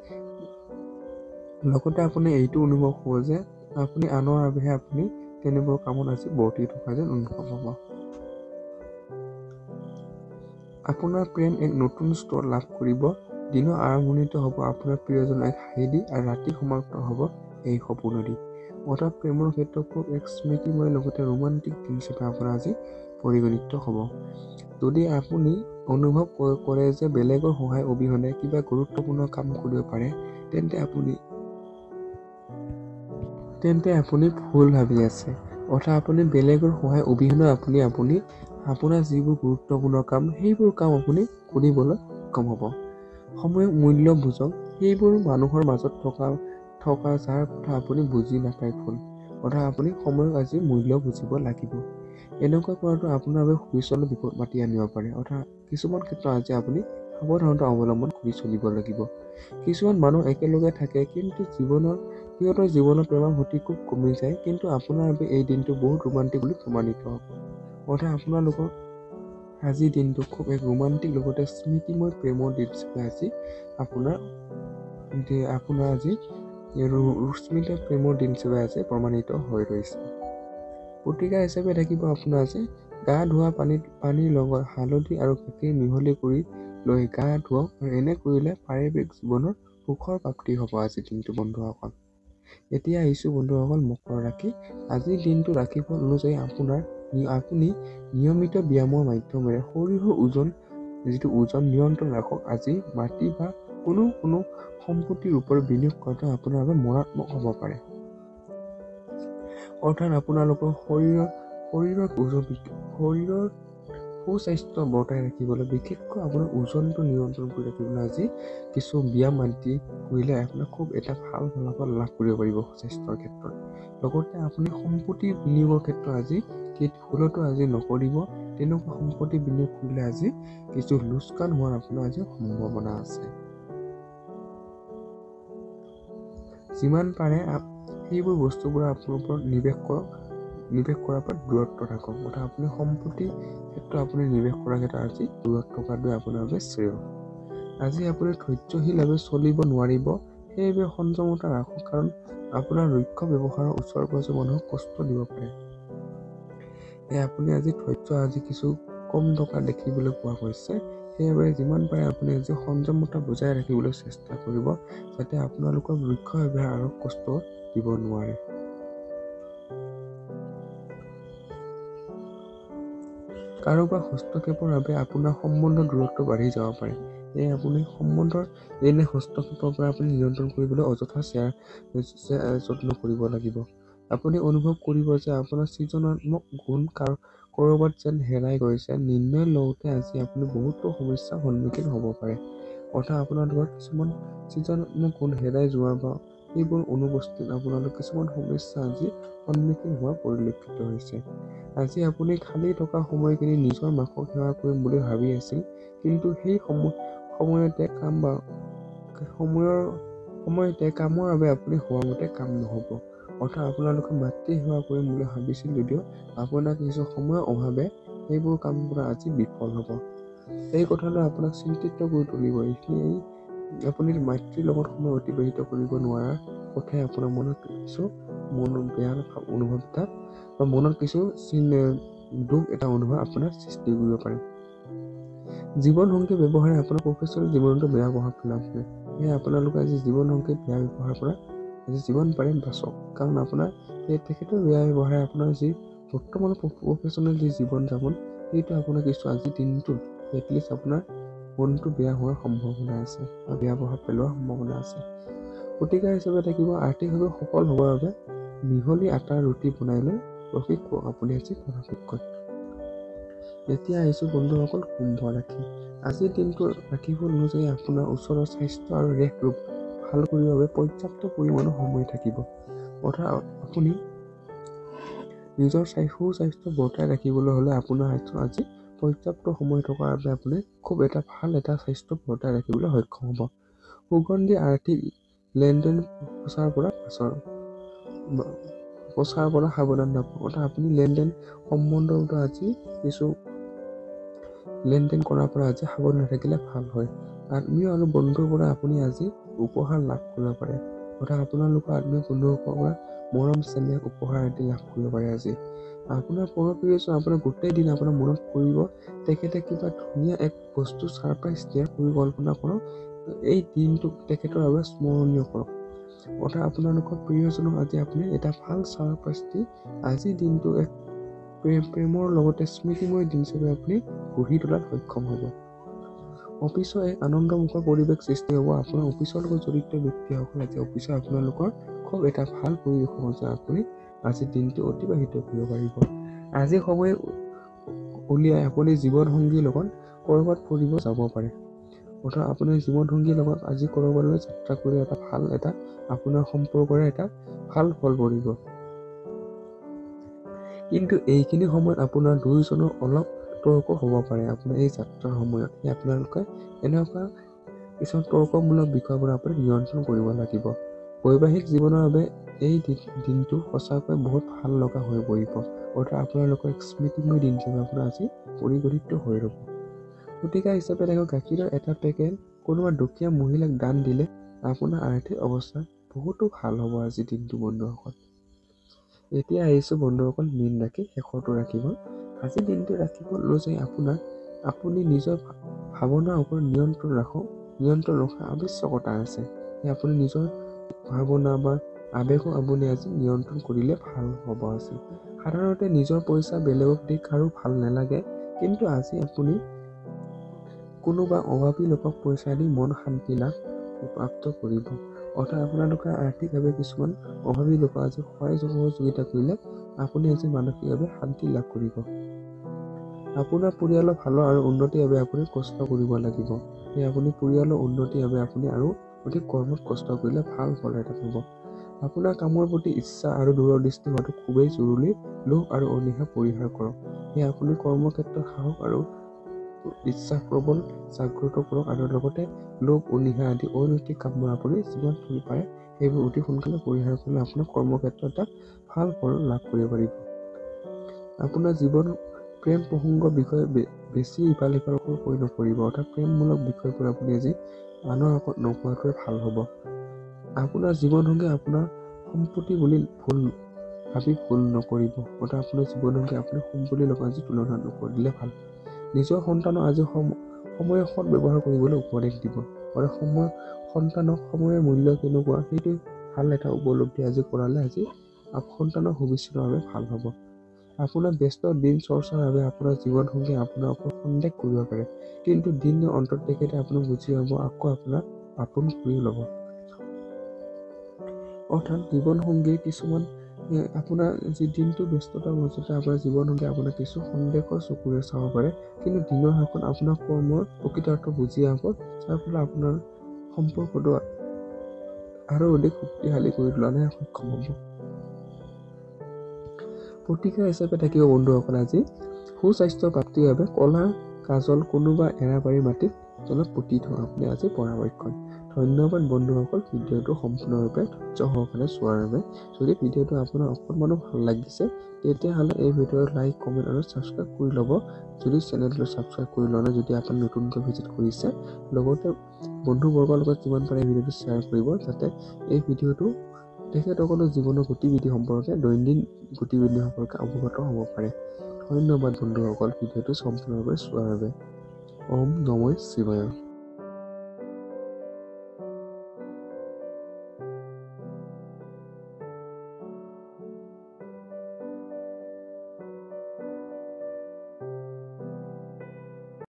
লগতে আপুনি এইটো অনুভৱ হ'ব যে আপুনি আনৰ বাবেহে আপুনি তেনেবোৰ কামত আজি বৰ্তি থকা যেন অনুভৱ হ'ব। আপোনাৰ প্ৰেম এক নতুন স্তৰ লাভ কৰিব। দিনৰ আৰম্ভণিতে হ'ব আপোনাৰ প্ৰিয়জনৰ এক হাঁহি দি, আৰু ৰাতি সমাপ্ত হ'ব এই সপোনেদি। অৰ্থাৎ প্ৰেমৰ ক্ষেত্ৰত খুব এক স্মৃতিময় লগতে ৰোমান্টিক দিন হিচাপে আপোনাৰ আজি পৰিগণিত হ'ব। যদি আপুনি অনুভৱ কৰে যে বেলেগৰ সহায় অবিহনে কিবা গুৰুত্বপূৰ্ণ কাম কৰিব পাৰে, তেন্তে আপুনি ভুল ভাবি আছে। অৰ্থাৎ আপুনি বেলেগৰ সহায় অবিহনে আপুনি আপোনাৰ যিবোৰ গুৰুত্বপূৰ্ণ কাম, সেইবোৰ কাম আপুনি কৰিবলৈ সক্ষম হ'ব। সময়ক মূল্য বুজক। সেইবোৰ মানুহৰ মাজত থকা যাৰ কথা আপুনি বুজি নাপায় ভুল। অৰ্থাৎ আপুনি সময়ক আজি মূল্য বুজিব লাগিব। এনেকুৱা কৰাটো আপোনাৰ বাবে ভৱিষ্যতলৈ বিপদ মাতি আনিব পাৰে। অৰ্থাৎ কিছুমান ক্ষেত্ৰত আজি আপুনি সাৱধানতা অৱলম্বন কৰি চলিব লাগিব। কিছুমান মানুহ একেলগে থাকে কিন্তু সিহঁতৰ জীৱনৰ প্ৰেমৰ গতি খুব কমি যায়, কিন্তু আপোনাৰ বাবে এই দিনটো বহুত ৰোমান্টিক বুলি প্ৰমাণিত হ'ব। অৰ্থাৎ আপোনালোকৰ আজিৰ দিনটো খুব এক ৰোমান্টিক লগতে স্মৃতিময় প্ৰেমৰ দিন হিচাপে আজি আপোনাৰ আজি স্মৃতি প্ৰেমৰ দিন হিচাপে আজি প্ৰমাণিত হৈ ৰৈছে। প্ৰতিকাৰ হিচাপে থাকিব আপোনাৰ আজি গা ধোৱা পানীৰ লগত হালধি আৰু গাখীৰ মিহলি কৰি লৈ গা ধুৱক, আৰু এনে কৰিলে পাৰিবাৰিক জীৱনৰ সুখৰ প্ৰাপ্তি হ'ব আজিৰ দিনটো বন্ধুসকল। এতিয়া আহিছোঁ বন্ধুসকল মকৰ ৰাশি। আজিৰ দিনটো ৰাশিফল অনুযায়ী আপুনি নিয়মিত ব্যায়ামৰ মাধ্যমেৰে শৰীৰৰ ওজন নিয়ন্ত্ৰণ ৰাখক। আজি মাটি বা কোনো সম্পত্তিৰ ওপৰত বিনিয়োগ কৰাটো আপোনাৰ বাবে মাৰাত্মক হ'ব পাৰে। অৰ্থাৎ আপোনালোকৰ শৰীৰৰ সুস্বাস্থ্য বৰ্তাই ৰাখিবলৈ, বিশেষকৈ আপোনাৰ ওজনটো নিয়ন্ত্ৰণ কৰি ৰাখিবলৈ আজি কিছু ব্যায়াম আদি কৰিলে আপোনাৰ খুব এটা ভাল ফলাফল লাভ কৰিব পাৰিব স্বাস্থ্যৰ ক্ষেত্ৰত। লগতে আপুনি সম্পত্তি বিনিয়োগৰ ক্ষেত্ৰত আজি ভুলতো আজি নকৰিব। তেনেকুৱা সম্পত্তি বিনিয়োগ কৰিলে আজি কিছু লোকচান হোৱাৰ আপোনাৰ আজি সম্ভাৱনা আছে। যিমান পাৰে সেইবোৰ বস্তুবোৰ আপোনাৰ ওপৰত নিৱেশ কৰাৰ পৰা দূৰত্ব থাকক। অৰ্থাৎ আপুনি সম্পত্তিৰ ক্ষেত্ৰত আপুনি নিৱেশ কৰাৰ ক্ষেত্ৰত আজি দূৰত থকাটোৱে আপোনাৰ বাবে শ্ৰেয়। আজি আপুনি ধৈৰ্যশীলভাৱে চলিব নোৱাৰিব, সেইবাবে সংযমতা ৰাখক, কাৰণ আপোনাৰ লক্ষ্য ব্যৱহাৰৰ ওচৰ পাজৰৰ মানুহক কষ্ট দিব পাৰে। আপুনি আজি ধৈৰ্য আজি কিছু কম টকা দেখিবলৈ পোৱা গৈছে। সেইবাবে যিমান পাৰে আপুনি আজি সংযমতা বজাই ৰাখিবলৈ চেষ্টা কৰিব, যাতে আপোনালোকৰ লক্ষ্য ব্যৱহাৰ আৰু কষ্ট দিব নোৱাৰে। কাৰোবাৰ হস্তক্ষেপৰ বাবে আপোনাৰ সম্বন্ধৰ দূৰত্ব বাঢ়ি যাব পাৰে। আপুনি সম্বন্ধৰ এনে হস্তক্ষেপৰ পৰা আপুনি নিয়ন্ত্ৰণ কৰিবলৈ অযথা যত্ন কৰিব লাগিব। আপুনি অনুভৱ কৰিব যে আপোনাৰ সৃজনাত্মক গুণ ক'ৰবাত যেন হেৰাই গৈছে। নিৰ্ণয় লওঁতে আজি আপুনি বহুতো সমস্যাৰ সন্মুখীন হ'ব পাৰে। অৰ্থাৎ আপোনালোকৰ কিছুমান সৃজনাত্মক গুণ হেৰাই যোৱা বা সেইবোৰ অনুপস্থিত আপোনালোক কিছুমান সমস্যা আজি সন্মুখীন হোৱা পৰিলক্ষিত হৈছে। আজি আপুনি খালী থকা সময়খিনি নিজৰ মাকক সেৱা কৰিম বুলি ভাবি আছিল, কিন্তু সেই সময়তে কামৰ বাবে আপুনি সময়মতে কাম নহ'ব। অৰ্থাৎ আপোনালোকে মাতৃ সেৱা কৰিম বুলি ভাবিছিল যদিও আপোনাৰ কিছু সময়ৰ অভাৱে সেইবোৰ কামবোৰ আজি বিফল হ'ব। এই কথাটো আপোনাক চিন্তিত কৰি তুলিব। আপুনি মাতৃৰ লগত সময় অতিবাহিত কৰিব নোৱাৰাৰ কথাই আপোনাৰ মনত কিছু বেয়া অনুভৱ এটা বা মনত কিছু দুখ এটা অনুভৱ আপোনাৰ সৃষ্টি কৰিব পাৰে। জীৱন সংগী ব্যৱহাৰে আপোনাৰ প্ৰফেচনেল জীৱনতো বেয়া প্ৰভাৱ পেলাব পাৰে। সেয়ে আপোনালোকে আজি জীৱন সংগী বেয়া ব্যৱহাৰ পৰা আজি যিমান পাৰে বাচক, কাৰণ আপোনাৰ তেখেতৰ বেয়া ব্যৱহাৰে আপোনাৰ যি বৰ্তমান প্ৰফেচনেল যি জীৱন যাপন সেইটো আপোনাৰ কিছু আজিৰ দিনটোত এটলিষ্ট আপোনাৰ মনটো বেয়া হোৱাৰ সম্ভাৱনা আছে বা বেয়া প্ৰভাৱ পেলোৱাৰ সম্ভাৱনা আছে। প্ৰতিকাৰ হিচাপে থাকিব আৰ্থিকভাৱে সফল হ'বৰ বাবে মিহলি আটাৰ ৰুটি বনাই লৈ প্ৰশিক্ষক আপুনি আজি পৰাপক্ষত। এতিয়া আহিছোঁ বন্ধুসকল কুম্ভ ৰাশি। আজিৰ দিনটো ৰাশিফল অনুযায়ী আপোনাৰ ওচৰৰ স্বাস্থ্য আৰু ৰেখ ৰোগ ভাল কৰিবৰ বাবে পৰ্যাপ্ত পৰিমাণৰ সময় থাকিব। অৰ্থাৎ আপুনি নিজৰ সুস্বাস্থ্য বৰ্তাই ৰাখিবলৈ হ'লে আপোনাৰ হাতত আজি পৰ্যাপ্ত সময় থকাৰ বাবে আপুনি খুব এটা ভাল এটা স্বাস্থ্য বৰ্তাই ৰাখিবলৈ সক্ষম হ'ব। সুগন্ধি আৰ্থিক লেনদেন প্ৰচাৰ পৰা সাৱধান হ'ব। অৰ্থাৎ আপুনি লেনদেন সম্বন্ধত আজি কিছু লেনদেন কৰাৰ পৰা আজি সাৱধান নাথাকিলে ভাল হয়। আত্মীয় আৰু বন্ধুৰ পৰা আপুনি আজি উপহাৰ লাভ কৰিব পাৰে। অৰ্থাৎ আপোনালোকৰ আত্মীয় বন্ধুসকলৰ পৰা মৰম চেনেহ উপহাৰ আদি লাভ কৰিব পাৰে আজি। আপোনাৰ প্ৰিয়জন আপোনাৰ গোটেই দিন আপোনাৰ মনত পৰিব, তেখেতে কিবা ধুনীয়া এক বস্তু ছাৰপ্ৰাইজ দিয়াৰ পৰিকল্পনা কৰক। এই দিনটো তেখেতৰ বাবে স্মৰণীয় কৰক। অৰ্থাৎ আপোনালোকৰ প্ৰিয়জনক আজি আপুনি এটা ভাল ছাৰপ্ৰাইজ দি আজিৰ দিনটো এক প্ৰেমৰ লগতে স্মৃতিময় দিন হিচাপে আপুনি গঢ়ি তোলাত সক্ষম হ'ব। অফিচৰ এক আনন্দমুখৰ পৰিৱেশ সৃষ্টি হ'ব। আপোনাৰ অফিচৰ লগত জড়িত ব্যক্তিসকল আজি অফিচৰ আপোনালোকৰ খুব এটা ভাল পৰিৱেশৰ মাজত আপুনি আজিৰ দিনটো অতিবাহিত কৰিব পাৰিব। আজি সময় উলিয়াই আপুনি জীৱন সংগীৰ লগত ক'ৰবাত ফুৰিব যাব পাৰে। অৰ্থাৎ আপোনাৰ জীৱন সংগীৰ লগত আজি ক'ৰবালৈ যাত্ৰা কৰি এটা ভাল এটা আপোনাৰ সম্পৰ্কৰে এটা ভাল ফল পৰিব। কিন্তু এইখিনি সময়ত আপোনাৰ দুয়োজনৰ অলপ তৰ্ক হ'ব পাৰে আপোনাৰ এই যাত্ৰাৰ সময়ত। আপোনালোকে এনেকুৱা কিছুমান তৰ্কমূলক বিষয়ৰ পৰা আপুনি নিয়ন্ত্ৰণ কৰিব লাগিব। বৈবাহিক জীৱনৰ বাবে এই দিনটো সঁচাকৈ বহুত ভাল লগা হৈ পৰিব। অৰ্থাৎ আপোনালোকৰ এক স্মৃতিময় দিন হিচাপে আপোনাৰ আজি পৰিগণিত হৈ ৰ'ব। প্ৰতিকাৰ হিচাপে দেখক গাখীৰৰ এটা পেকেট কোনোবা দুখীয়া মহিলাক দান দিলে আপোনাৰ আৰ্থিক অৱস্থা বহুতো ভাল হ'ব আজিৰ দিনটো বন্ধুসকল। এতিয়া আহিছোঁ বন্ধুসকল মীন ৰাশি, শেষৰটো ৰাশিফল। আজিৰ দিনটো ৰাশিফল অনুযায়ী আপুনি নিজৰ ভাৱনাৰ ওপৰত নিয়ন্ত্ৰণ ৰখাৰ আৱশ্যকতা আছে। আপুনি নিজৰ ভাৱনা বা আৱেগক আপুনি আজি নিয়ন্ত্ৰণ কৰিলে ভাল হ'ব আজি। সাধাৰণতে নিজৰ পইচা বেলেগক দি কাৰো ভাল নালাগে, কিন্তু আজি আপুনি কোনোবা অভাৱী লোকক পইচা দি মন শান্তি লাভ প্ৰাপ্ত কৰিব। অৰ্থাৎ আপোনালোকে আৰ্থিকভাৱে কিছুমান অভাৱী লোকক আজি সহায় সহযোগিতা কৰিলে আপুনি আজি মানসিকভাৱে শান্তি লাভ কৰিব। আপোনাৰ পৰিয়ালৰ ভালৰ আৰু উন্নতিৰ বাবে আপুনি কষ্ট কৰিব লাগিব। সেয়ে আপুনি পৰিয়ালৰ উন্নতিৰ বাবে আপুনি আৰু অধিক কৰ্মত কষ্ট কৰিলে ভাল ফল এটা পাব। আপোনাৰ কামৰ প্ৰতি ইচ্ছা আৰু দূৰদৃষ্টি হোৱাটো খুবেই জৰুৰী। লোভ আৰু অনীহা পৰিহাৰ কৰক। সেয়ে আপুনি কৰ্মক্ষেত্ৰত সাহস আৰু ইচ্ছা প্ৰবল জাগ্ৰত কৰক আৰু লগতে লোভ অনীহা আদি অনৈতিক কামবোৰ আপুনি যিমান পাৰে সেইবোৰ অতি সোনকালে পৰিহাৰ কৰিলে আপোনাৰ কৰ্মক্ষেত্ৰত এটা ভাল ফল লাভ কৰিব পাৰিব। আপোনাৰ জীৱন প্ৰেম প্ৰসংগৰ বিষয়ে বেছি ইফাল সিফাল কৰি নকৰিব। অৰ্থাৎ প্ৰেমমূলক বিষয়বোৰ আপুনি আজি মানুহৰ আগত নকোৱাটোৱে ভাল হ'ব। আপোনাৰ জীৱনসংগী আপোনাৰ সম্পত্তি বুলি ভুল নকৰিব। অৰ্থাৎ আপোনাৰ জীৱনসংগী আপুনি সম্পত্তিৰ লগত আজি তুলনা নকৰিলে ভাল। নিজৰ সন্তানক আজি সময়ৰ সৎ ব্যৱহাৰ কৰিবলৈ উপদেশ দিব। অৰ্থাৎ সন্তানক সময়ৰ মূল্য কেনেকুৱা সেইটো ভাল এটা উপলব্ধি আজি কৰালে আজি সন্তানৰ ভৱিষ্যতৰ বাবে ভাল হ'ব। আপোনাৰ ব্যস্ত দিন চৰ্চাৰ বাবে আপোনাৰ জীৱনসংগী আপোনাৰ ওপৰত সন্দেহ কৰিব পাৰে, কিন্তু দিনৰ অন্তত তেখেতে আপোনাক বুজি পাব, আকৌ আপোনাক আপোন কৰি ল'ব। অৰ্থাৎ জীৱনসংগীৰ কিছুমান আপোনাৰ যি দিনটো ব্যস্ততাৰ মাজতে আপোনাৰ জীৱনসংগী আপোনাক কিছু সন্দেহৰ চকুৰে চাব পাৰে, কিন্তু দিনৰ শেষত আপোনাৰ কৰ্মৰ প্ৰকৃতাৰ্থ বুজি পাব, যাৰ ফলত আপোনাৰ সম্পৰ্কটো আৰু অধিক শক্তিশালী কৰি তোলালৈ সক্ষম হ'ব। প্ৰতিকাৰ হিচাপে থাকিব বন্ধুসকল আজি সুস্বাস্থ্য প্ৰাপ্তিৰ বাবে ক'লা কাজল কোনোবা এৰাবাৰী মাটিত তলত পুতি থোৱা আপুনি আজি পৰামৰ্শন। ধন্যবাদ বন্ধুসকল, ভিডিঅ'টো সম্পূৰ্ণৰূপে ধৈৰ্য সহকাৰে চোৱাৰ বাবে। যদি ভিডিঅ'টো আপোনাৰ অকণমানো ভাল লাগিছে তেতিয়াহ'লে এই ভিডিঅ'টো লাইক, কমেণ্ট আৰু ছাবস্ক্ৰাইব কৰি ল'ব। যদি চেনেলটো ছাবস্ক্ৰাইব কৰি লোৱা নাই, যদি আপুনি নতুনকৈ ভিজিট কৰিছে, লগতে বন্ধুবৰ্গৰ লগত যিমান পাৰে এই ভিডিঅ'টো শ্বেয়াৰ কৰিব, যাতে এই ভিডিঅ'টো তেখেতসকলৰ জীৱনৰ গতিবিধি সম্পৰ্কে, দৈনন্দিন গতিবিধি সম্পৰ্কে অৱগত হ'ব পাৰে। ধন্যবাদ বন্ধুসকল, ভিডিঅ'টো সম্পূৰ্ণৰূপে চোৱাৰ বাবে। ওম নমঃ শিৱায়।